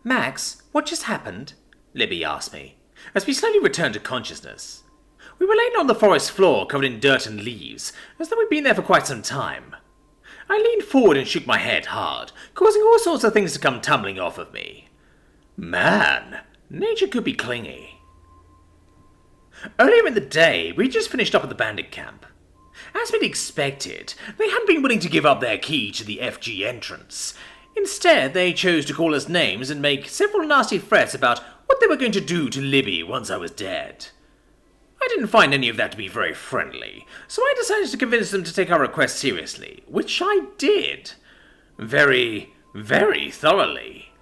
Max, what just happened? Libby asked me, as we slowly returned to consciousness. We were laying on the forest floor covered in dirt and leaves, as though we'd been there for quite some time. I leaned forward and shook my head hard, causing all sorts of things to come tumbling off of me. Man, nature could be clingy. Earlier in the day, we just finished up at the bandit camp. As we'd expected, they hadn't been willing to give up their key to the FG entrance. Instead, they chose to call us names and make several nasty threats about what they were going to do to Libby once I was dead. I didn't find any of that to be very friendly, so I decided to convince them to take our request seriously, which I did. Very, very thoroughly.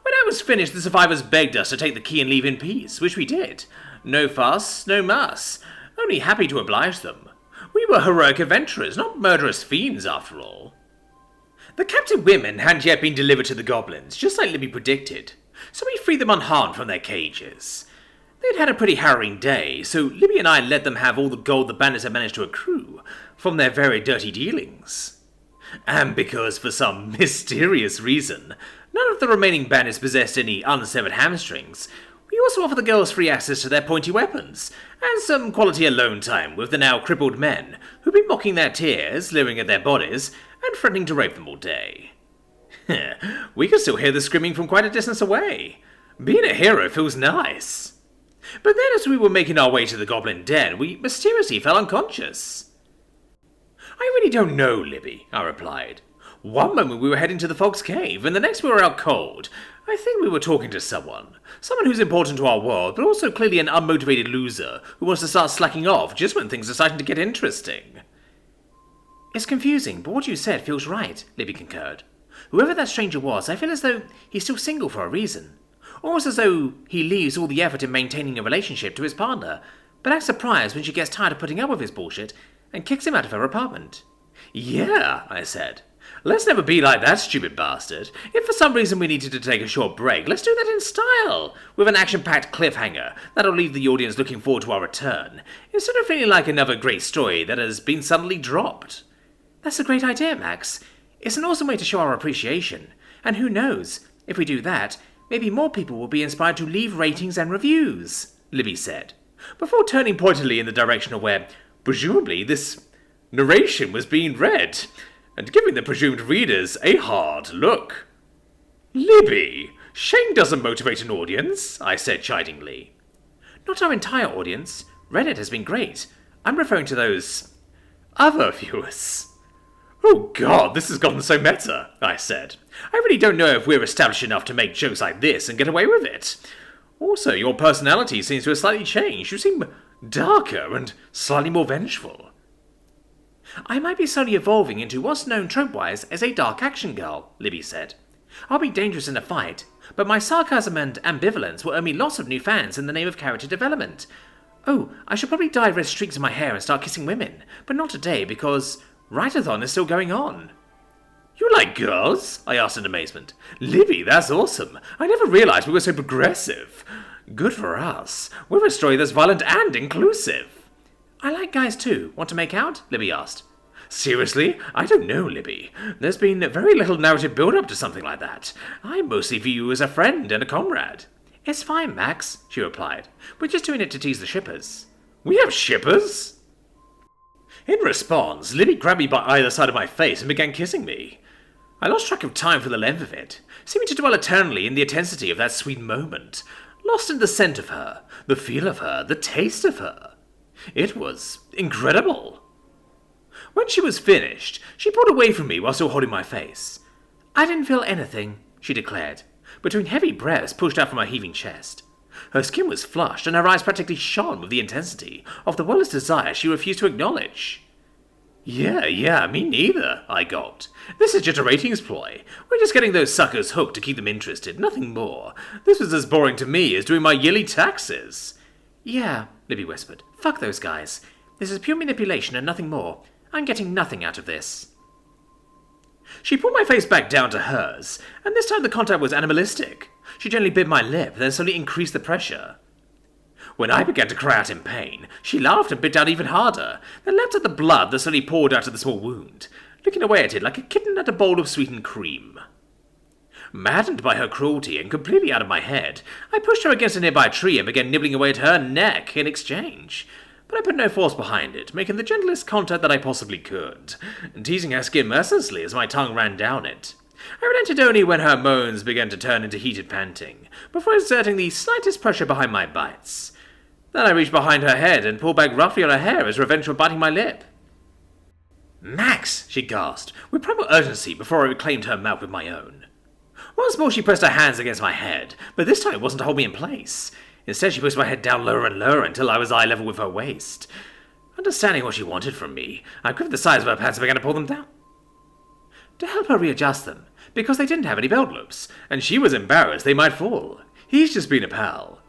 When I was finished, the survivors begged us to take the key and leave in peace, which we did. No fuss, no muss. Only happy to oblige them. We were heroic adventurers, not murderous fiends, after all. The captive women hadn't yet been delivered to the goblins, just like Libby predicted, so we freed them unharmed from their cages. They'd had a pretty harrowing day, so Libby and I let them have all the gold the bandits had managed to accrue from their very dirty dealings. And because, for some mysterious reason, none of the remaining bandits possessed any unsevered hamstrings, we also offered the girls free access to their pointy weapons, and some quality alone time with the now crippled men, who'd been mocking their tears, leering at their bodies, and threatening to rape them all day. We could still hear the screaming from quite a distance away. Being a hero feels nice. But then as we were making our way to the goblin den, we mysteriously fell unconscious. I really don't know, Libby, I replied. One moment we were heading to the Fog's Cave, and the next we were out cold. I think we were talking to someone who's important to our world, but also clearly an unmotivated loser who wants to start slacking off just when things are starting to get interesting. It's confusing, but what you said feels right, Libby concurred. Whoever that stranger was, I feel as though he's still single for a reason. Almost as though he leaves all the effort in maintaining a relationship to his partner, but acts surprised when she gets tired of putting up with his bullshit and kicks him out of her apartment. Yeah, I said. Let's never be like that stupid bastard. If for some reason we needed to take a short break, let's do that in style, with an action-packed cliffhanger that'll leave the audience looking forward to our return, instead of feeling like another great story that has been suddenly dropped. That's a great idea, Max. It's an awesome way to show our appreciation. And who knows, if we do that, maybe more people will be inspired to leave ratings and reviews, Libby said, before turning pointedly in the direction of where, presumably, this narration was being read, and giving the presumed readers a hard look. Libby, shame doesn't motivate an audience, I said chidingly. Not our entire audience. Reddit has been great. I'm referring to those other viewers. Oh god, this has gotten so meta, I said. I really don't know if we're established enough to make jokes like this and get away with it. Also, your personality seems to have slightly changed. You seem darker and slightly more vengeful. I might be slowly evolving into what's known trope-wise as a dark action girl, Libby said. I'll be dangerous in a fight, but my sarcasm and ambivalence will earn me lots of new fans in the name of character development. Oh, I should probably dye red streaks in my hair and start kissing women, but not today because Write-a-thon is still going on. You like girls? I asked in amazement. Libby, that's awesome. I never realized we were so progressive. Good for us. We're a story that's violent and inclusive. I like guys too. Want to make out? Libby asked. Seriously? I don't know, Libby. There's been very little narrative build-up to something like that. I mostly view you as a friend and a comrade. It's fine, Max, she replied. We're just doing it to tease the shippers. We have shippers? In response, Libby grabbed me by either side of my face and began kissing me. I lost track of time for the length of it, seeming to dwell eternally in the intensity of that sweet moment, lost in the scent of her, the feel of her, the taste of her. It was incredible. When she was finished, she pulled away from me while still holding my face. I didn't feel anything, she declared, between heavy breaths pushed out from her heaving chest. Her skin was flushed, and her eyes practically shone with the intensity of the wellest desire she refused to acknowledge. Yeah, me neither, I gulped. This is just a ratings ploy. We're just getting those suckers hooked to keep them interested, nothing more. This was as boring to me as doing my yearly taxes. Yeah, Libby whispered. Fuck those guys. This is pure manipulation and nothing more. I'm getting nothing out of this. She pulled my face back down to hers, and this time the contact was animalistic. She gently bit my lip, then slowly increased the pressure. When I began to cry out in pain, she laughed and bit down even harder, then lapped at the blood that slowly poured out of the small wound, looking away at it like a kitten at a bowl of sweetened cream. Maddened by her cruelty and completely out of my head, I pushed her against a nearby tree and began nibbling away at her neck in exchange. But I put no force behind it, making the gentlest contact that I possibly could, teasing her skin mercilessly as my tongue ran down it. I relented only when her moans began to turn into heated panting, before exerting the slightest pressure behind my bites. Then I reached behind her head and pulled back roughly on her hair as revenge for biting my lip. "Max!" she gasped, with primal urgency before I reclaimed her mouth with my own. Once more she pressed her hands against my head, but this time it wasn't to hold me in place. Instead she pushed my head down lower and lower until I was eye level with her waist. Understanding what she wanted from me, I gripped the sides of her pants and began to pull them down. To help her readjust them, because they didn't have any belt loops, and she was embarrassed they might fall. He's just been a pal.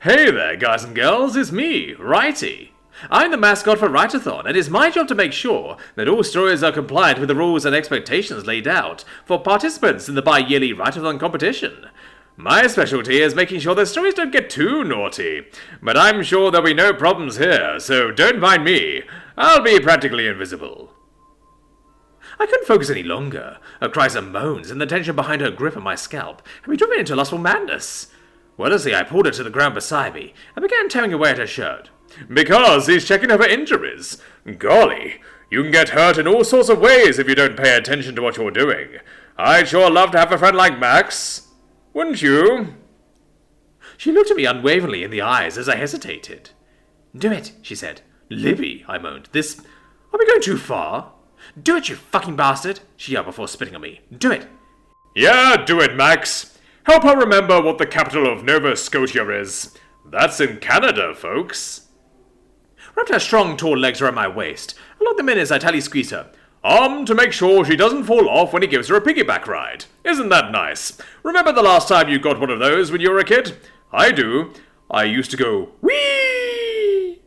"Hey there, guys and girls, it's me, Righty. I'm the mascot for Write-a-thon, and it's my job to make sure that all stories are compliant with the rules and expectations laid out for participants in the bi-yearly Write-a-thon competition. My specialty is making sure that stories don't get too naughty, but I'm sure there'll be no problems here, so don't mind me. I'll be practically invisible." I couldn't focus any longer. Her cries and moans and the tension behind her grip on my scalp had me driven into lustful madness. Wordlessly, I pulled her to the ground beside me and began tearing away at her shirt. "Because he's checking over injuries. Golly, you can get hurt in all sorts of ways if you don't pay attention to what you're doing. I'd sure love to have a friend like Max. Wouldn't you?" She looked at me unwaveringly in the eyes as I hesitated. "Do it," she said. "Libby," I moaned. Are we going too far?" "Do it, you fucking bastard," she yelled before spitting on me. "Do it." "Yeah, do it, Max. Help her remember what the capital of Nova Scotia is. That's in Canada, folks." Wrapped her strong, tall legs around my waist. I locked them in as I tightly squeezed her. To make sure she doesn't fall off when he gives her a piggyback ride. Isn't that nice? Remember the last time you got one of those when you were a kid? I do. I used to go, whee!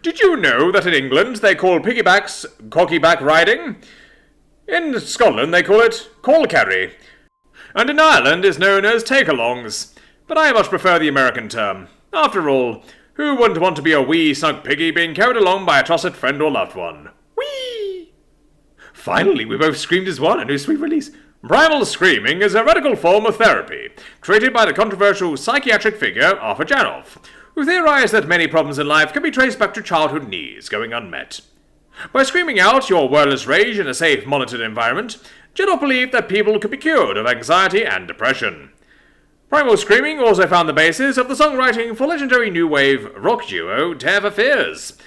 Did you know that in England they call piggybacks cockyback riding? In Scotland they call it call carry. And in Ireland is known as take-alongs. But I much prefer the American term. After all, who wouldn't want to be a wee snug piggy being carried along by a trusted friend or loved one? Whee! Finally, we both screamed as one, a new sweet release. Primal screaming is a radical form of therapy, created by the controversial psychiatric figure Arthur Janoff, who theorized that many problems in life can be traced back to childhood needs going unmet. By screaming out your wordless rage in a safe, monitored environment, Janoff believed that people could be cured of anxiety and depression. Primal screaming also found the basis of the songwriting for legendary new wave rock duo Tear for Fears,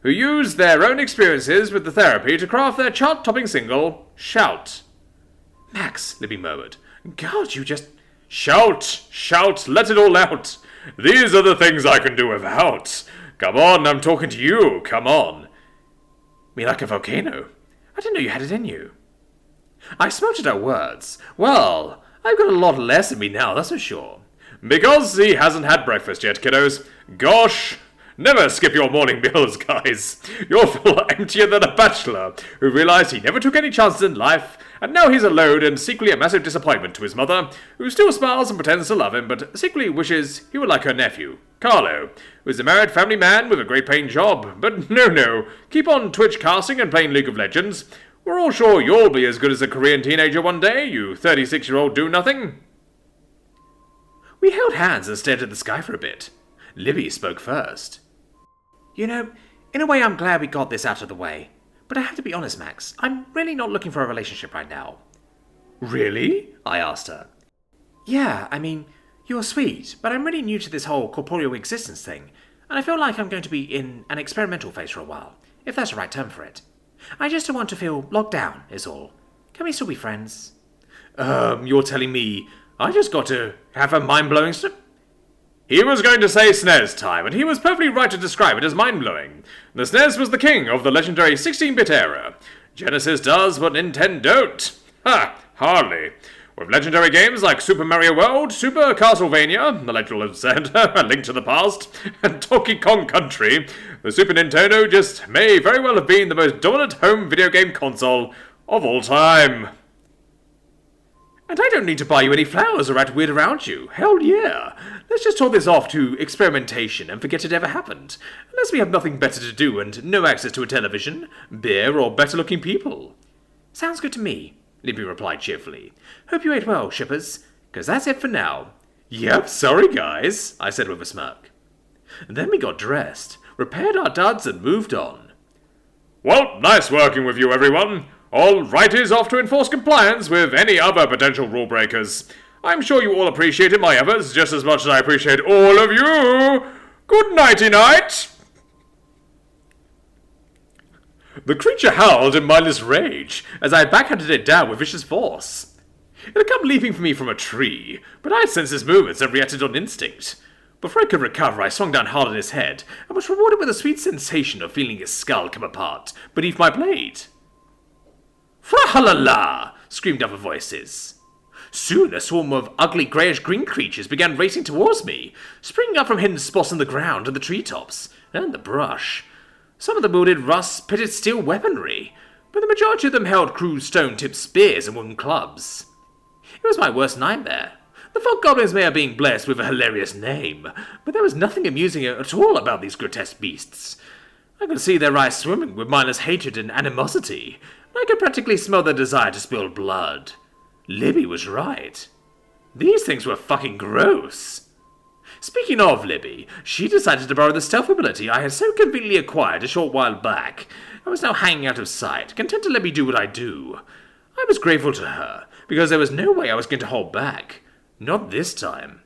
who used their own experiences with the therapy to craft their chart-topping single, Shout. "Max," Libby murmured. "God, you just—" "Shout! Shout! Let it all out! These are the things I can do without! Come on, I'm talking to you, come on!" "Me like a volcano? I didn't know you had it in you." I smoked at her words. Well, I've got a lot less in me now, that's for sure. "Because he hasn't had breakfast yet, kiddos. Gosh! Never skip your morning meals, guys. You'll feel emptier than a bachelor who realized he never took any chances in life, and now he's alone and secretly a massive disappointment to his mother, who still smiles and pretends to love him, but secretly wishes he were like her nephew, Carlo, who is a married family man with a great paying job. But no, keep on Twitch casting and playing League of Legends. We're all sure you'll be as good as a Korean teenager one day, you 36-year-old do-nothing." We held hands and stared at the sky for a bit. Libby spoke first. "You know, in a way I'm glad we got this out of the way. But I have to be honest, Max, I'm really not looking for a relationship right now." "Really?" I asked her. "Yeah, I mean, you're sweet, but I'm really new to this whole corporeal existence thing, and I feel like I'm going to be in an experimental phase for a while, if that's the right term for it. I just don't want to feel locked down, is all. Can we still be friends?" You're telling me I just got to have a mind-blowing He was going to say SNES time, and he was perfectly right to describe it as mind-blowing. The SNES was the king of the legendary 16-bit era. Genesis does what Nintendo don't. Ha! Hardly. With legendary games like Super Mario World, Super Castlevania, The Legend of Zelda, A Link to the Past, and Donkey Kong Country, the Super Nintendo just may very well have been the most dominant home video game console of all time. "And I don't need to buy you any flowers or act weird around you. Hell yeah. Let's just talk this off to experimentation and forget it ever happened. Unless we have nothing better to do and no access to a television, beer, or better-looking people." "Sounds good to me." Libby replied cheerfully. Hope you ate well, shippers, 'cause that's it for now. Yep, sorry guys, I said with a smirk. And then we got dressed, repaired our duds, and moved on. Well, nice working with you, everyone. All righties off to enforce compliance with any other potential rule breakers. I'm sure you all appreciated my efforts just as much as I appreciate all of you. Good nighty-night. The creature howled in mindless rage as I backhanded it down with vicious force. It had come leaping for me from a tree, but I had sensed his movements and reacted on instinct. Before I could recover, I swung down hard on his head and was rewarded with a sweet sensation of feeling his skull come apart beneath my blade. Fra-ha-la-la! Screamed other voices. Soon a swarm of ugly greyish-green creatures began racing towards me, springing up from hidden spots in the ground and the treetops, and the brush. Some of them wielded rust-pitted steel weaponry, but the majority of them held crude stone-tipped spears and wooden clubs. It was my worst nightmare. The fog goblins may have been blessed with a hilarious name, but there was nothing amusing at all about these grotesque beasts. I could see their eyes swimming with mindless hatred and animosity, and I could practically smell their desire to spill blood. Libby was right. These things were fucking gross. Speaking of Libby, she decided to borrow the stealth ability I had so conveniently acquired a short while back. I was now hanging out of sight, content to let me do what I do. I was grateful to her, because there was no way I was going to hold back. Not this time.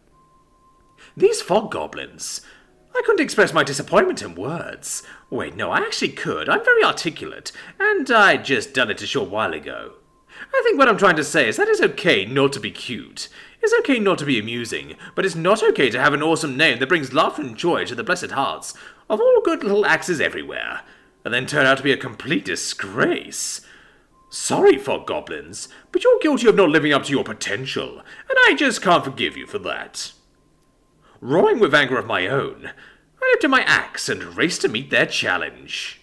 These fog goblins. I couldn't express my disappointment in words. Wait, no, I actually could. I'm very articulate, and I'd just done it a short while ago. I think what I'm trying to say is that it's okay not to be cute. It's okay not to be amusing, but it's not okay to have an awesome name that brings laughter and joy to the blessed hearts of all good little axes everywhere, and then turn out to be a complete disgrace. Sorry, fog goblins, but you're guilty of not living up to your potential, and I just can't forgive you for that. Roaring with anger of my own, I lifted my axe and raced to meet their challenge.